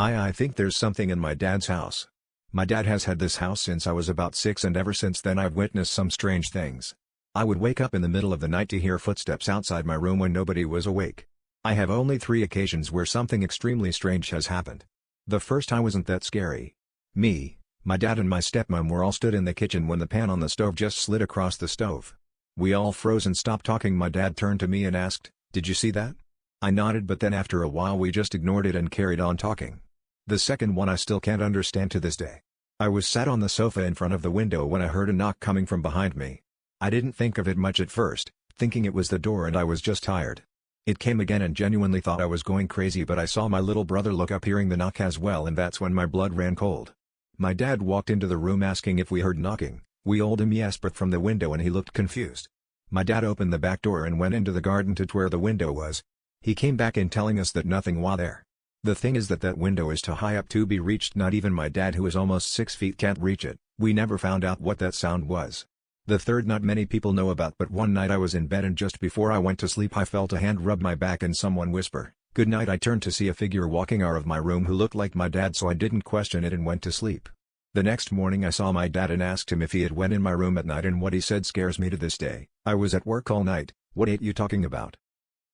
I think there's something in my dad's house. My dad has had this house since I was about 6 and ever since then I've witnessed some strange things. I would wake up in the middle of the night to hear footsteps outside my room when nobody was awake. I have only 3 occasions where something extremely strange has happened. The first time wasn't that scary. Me, my dad and my stepmom were all stood in the kitchen when the pan on the stove just slid across the stove. We all froze and stopped talking. My dad turned to me and asked, "Did you see that?" I nodded, but then after a while we just ignored it and carried on talking. The second one I still can't understand to this day. I was sat on the sofa in front of the window when I heard a knock coming from behind me. I didn't think of it much at first, thinking it was the door and I was just tired. It came again and genuinely thought I was going crazy, but I saw my little brother look up hearing the knock as well, and that's when my blood ran cold. My dad walked into the room asking if we heard knocking. We told him yes, but from the window, and he looked confused. My dad opened the back door and went into the garden to where the window was. He came back in telling us that nothing was there. The thing is that window is too high up to be reached. Not even my dad, who is almost 6 feet, can't reach it. We never found out what that sound was. The third not many people know about, but one night I was in bed and just before I went to sleep I felt a hand rub my back and someone whisper, "Good night." I turned to see a figure walking out of my room who looked like my dad, so I didn't question it and went to sleep. The next morning I saw my dad and asked him if he had went in my room at night, and what he said scares me to this day. "I was at work all night. What ain't you talking about?"